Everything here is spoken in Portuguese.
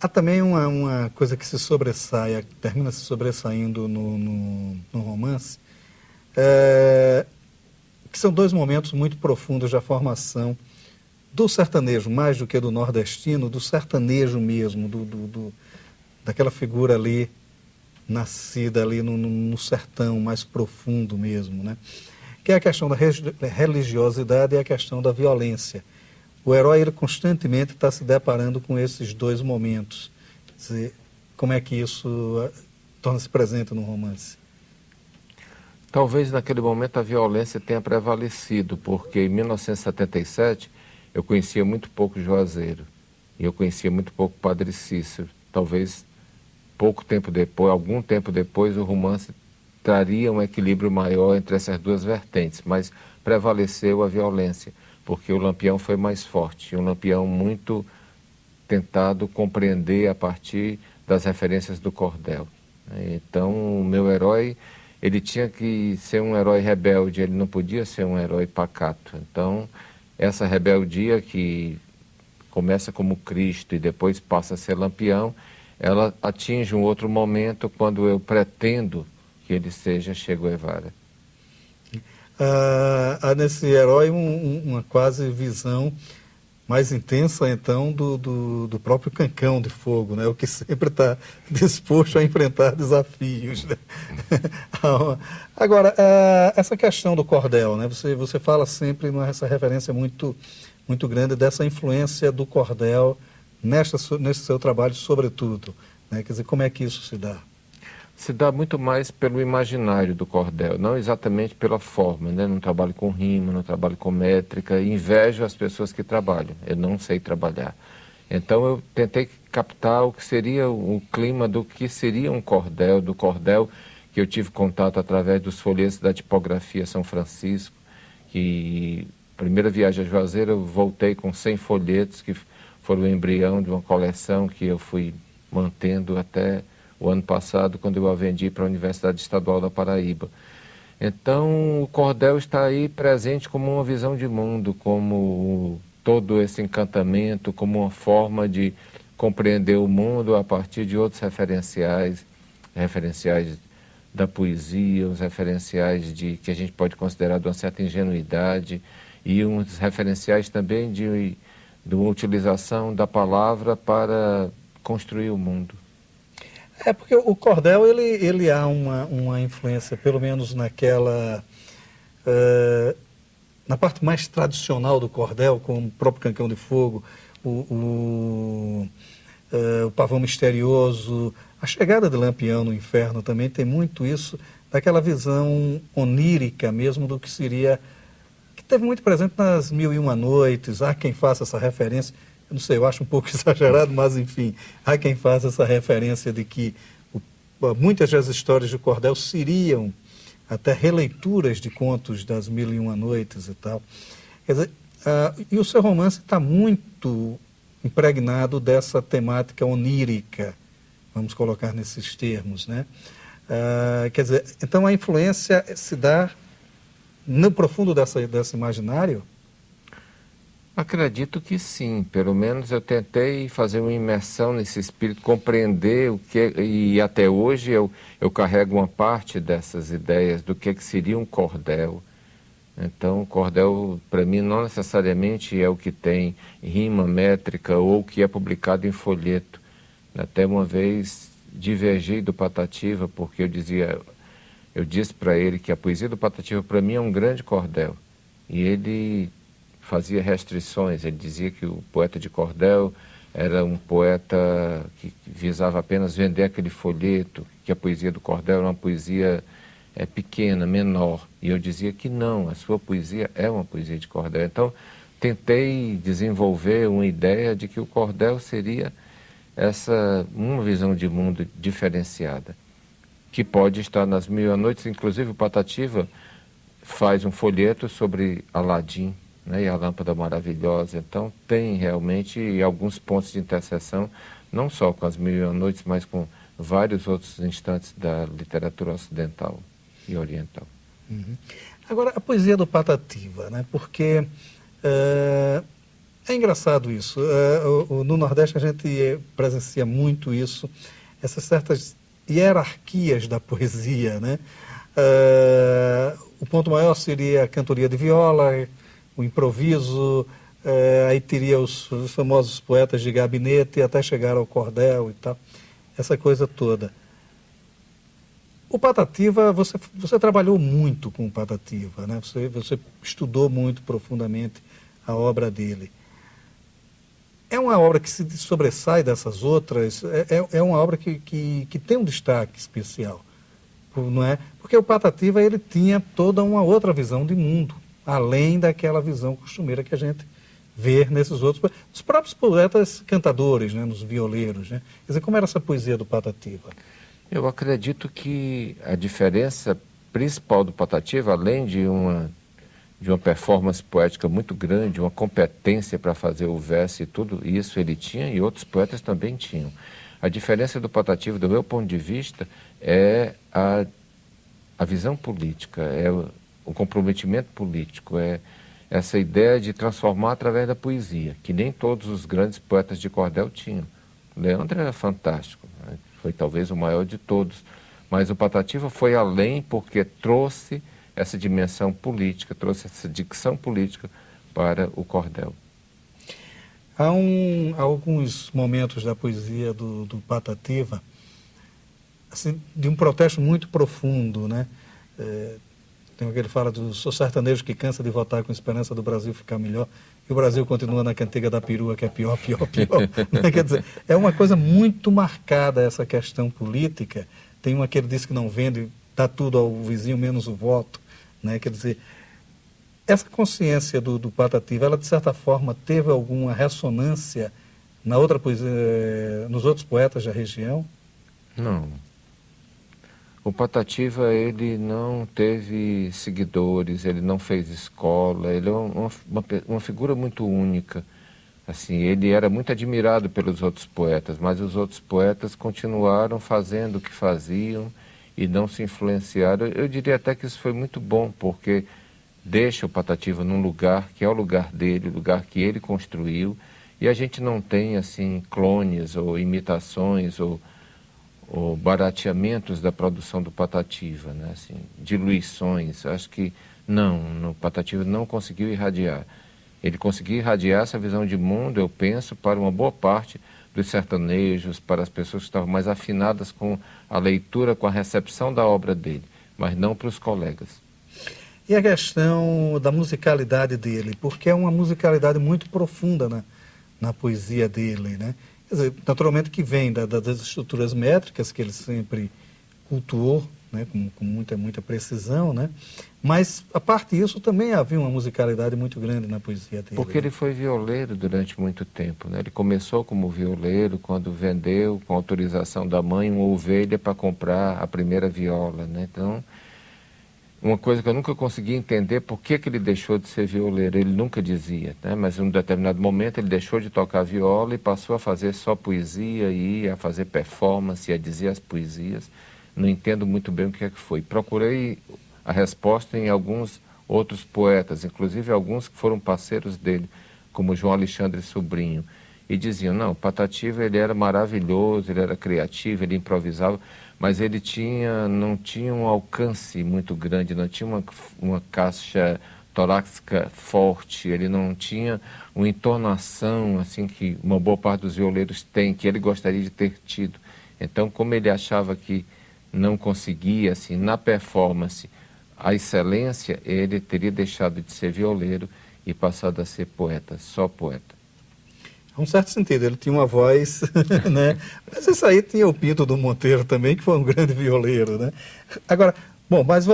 Há também uma coisa que se sobressai, que termina se sobressaindo no romance, que são dois momentos muito profundos da formação do sertanejo, mais do que do nordestino, do sertanejo mesmo, daquela figura ali, nascida ali no sertão mais profundo mesmo, né? Que é a questão da religiosidade e a questão da violência. O herói, ele constantemente está se deparando com esses dois momentos. Quer dizer, como é que isso torna-se presente no romance? Talvez naquele momento a violência tenha prevalecido, porque em 1977 eu conhecia muito pouco Juazeiro e eu conhecia muito pouco Padre Cícero. Talvez pouco tempo depois, algum tempo depois, o romance traria um equilíbrio maior entre essas duas vertentes, mas prevaleceu a violência, porque o Lampião foi mais forte, um Lampião muito tentado compreender a partir das referências do cordel. Então, o meu herói, ele tinha que ser um herói rebelde, ele não podia ser um herói pacato. Então, essa rebeldia que começa como Cristo e depois passa a ser Lampião, ela atinge um outro momento quando eu pretendo que ele seja Che Guevara. Há nesse herói uma quase visão mais intensa, então, do próprio Cancão de Fogo, né? O que sempre está disposto a enfrentar desafios, né? Agora, essa questão do cordel, né? Você fala sempre nessa referência muito, muito grande dessa influência do cordel nesse seu trabalho, sobretudo, né? Quer dizer, como é que isso se dá? Se dá muito mais pelo imaginário do cordel, não exatamente pela forma, né? Não trabalho com rima, não trabalho com métrica, invejo as pessoas que trabalham, eu não sei trabalhar. Então eu tentei captar o que seria o clima do que seria um cordel, do cordel que eu tive contato através dos folhetos da tipografia São Francisco, que primeira viagem a Juazeiro eu voltei com 100 folhetos que foram o embrião de uma coleção que eu fui mantendo até o ano passado, quando eu a vendi para a Universidade Estadual da Paraíba. Então, o cordel está aí presente como uma visão de mundo, como todo esse encantamento, como uma forma de compreender o mundo a partir de outros referenciais, referenciais da poesia, os referenciais que a gente pode considerar de uma certa ingenuidade, e uns referenciais também de uma utilização da palavra para construir o mundo. É porque o cordel, ele há uma influência, pelo menos na parte mais tradicional do cordel, como o próprio Cancão de Fogo, o Pavão Misterioso, a chegada de Lampião no Inferno também tem muito isso, daquela visão onírica mesmo do que seria, que teve muito presente nas Mil e Uma Noites. Há quem faça essa referência. Eu não sei, eu acho um pouco exagerado, mas enfim, há quem faça essa referência de que muitas das histórias de cordel seriam até releituras de contos das Mil e Uma Noites e tal. Quer dizer, e o seu romance está muito impregnado dessa temática onírica, vamos colocar nesses termos, né? Quer dizer, então a influência se dá no profundo desse imaginário? Acredito que sim, pelo menos eu tentei fazer uma imersão nesse espírito, compreender o que, e até hoje eu carrego uma parte dessas ideias do que seria um cordel. Então, o cordel, para mim, não necessariamente é o que tem rima métrica ou o que é publicado em folheto. Até uma vez divergi do Patativa, porque eu disse para ele que a poesia do Patativa, para mim, é um grande cordel. E ele fazia restrições, ele dizia que o poeta de cordel era um poeta que visava apenas vender aquele folheto, que a poesia do cordel era uma poesia pequena, menor. E eu dizia que não, a sua poesia é uma poesia de cordel. Então, tentei desenvolver uma ideia de que o cordel seria uma visão de mundo diferenciada, que pode estar nas Mil e Uma Noites. Inclusive, o Patativa faz um folheto sobre Aladim, né, e a Lâmpada Maravilhosa. Então, tem realmente alguns pontos de interseção, não só com as Mil e Uma Noites, mas com vários outros instantes da literatura ocidental e oriental. Uhum. Agora, a poesia do Patativa, né? Porque É engraçado isso. No Nordeste a gente presencia muito isso, essas certas hierarquias da poesia, né? O ponto maior seria a cantoria de viola, o improviso, aí teria os famosos poetas de gabinete, até chegar ao cordel e tal, essa coisa toda. O Patativa, você trabalhou muito com o Patativa, né? Você estudou muito profundamente a obra dele. É uma obra que se sobressai dessas outras, é uma obra que tem um destaque especial, não é? Porque o Patativa, ele tinha toda uma outra visão de mundo, além daquela visão costumeira que a gente vê nesses outros, os próprios poetas cantadores, né, nos violeiros, né? Quer dizer, como era essa poesia do Patativa? Eu acredito que a diferença principal do Patativa, além de uma performance poética muito grande, uma competência para fazer o verso e tudo, isso ele tinha e outros poetas também tinham. A diferença do Patativa, do meu ponto de vista, é a visão política, é o comprometimento político, é essa ideia de transformar através da poesia, que nem todos os grandes poetas de cordel tinham. Leandro era fantástico, né? Foi talvez o maior de todos, mas o Patativa foi além porque trouxe essa dimensão política, trouxe essa dicção política para o cordel. Há alguns momentos da poesia do Patativa, assim, de um protesto muito profundo, né? Tem o que ele fala sou sertanejo que cansa de votar com esperança do Brasil ficar melhor, e o Brasil continua na cantiga da perua, que é pior, pior, pior. Quer dizer, é uma coisa muito marcada essa questão política. Tem uma que ele diz que não vende, dá tudo ao vizinho menos o voto, né? Quer dizer, essa consciência do Patativa, ela de certa forma teve alguma ressonância na outra poesia, nos outros poetas da região? Não. O Patativa, ele não teve seguidores, ele não fez escola, ele é uma figura muito única. Assim, ele era muito admirado pelos outros poetas, mas os outros poetas continuaram fazendo o que faziam e não se influenciaram. Eu diria até que isso foi muito bom, porque deixa o Patativa num lugar que é o lugar dele, o lugar que ele construiu, e a gente não tem, assim, clones ou imitações ou barateamentos da produção do Patativa, né? Assim, diluições. Acho que no Patativa não conseguiu irradiar. Ele conseguiu irradiar essa visão de mundo, eu penso, para uma boa parte dos sertanejos, para as pessoas que estavam mais afinadas com a leitura, com a recepção da obra dele, mas não para os colegas. E a questão da musicalidade dele, porque é uma musicalidade muito profunda na poesia dele, né? Quer dizer, naturalmente que vem das estruturas métricas que ele sempre cultuou, né, com muita precisão, né? Mas, a parte disso, também havia uma musicalidade muito grande na poesia dele. Porque ele foi violeiro durante muito tempo, né? Ele começou como violeiro quando vendeu, com autorização da mãe, uma ovelha para comprar a primeira viola, né? Então, uma coisa que eu nunca consegui entender, por que ele deixou de ser violeiro, ele nunca dizia, né? Mas em um determinado momento ele deixou de tocar viola e passou a fazer só poesia, e ia a fazer performance, a dizer as poesias. Não entendo muito bem o que é que foi. Procurei a resposta em alguns outros poetas, inclusive alguns que foram parceiros dele, como João Alexandre Sobrinho, e diziam, não, o Patativa ele era maravilhoso, ele era criativo, ele improvisava, mas ele não tinha um alcance muito grande, não tinha uma caixa torácica forte, ele não tinha uma entonação assim que uma boa parte dos violeiros tem, que ele gostaria de ter tido. Então, como ele achava que não conseguia, assim, na performance, a excelência, ele teria deixado de ser violeiro e passado a ser poeta, só poeta. Em um certo sentido, ele tinha uma voz, né? Mas isso aí tinha o Pinto do Monteiro também, que foi um grande violeiro, né? Agora, bom, mas voltando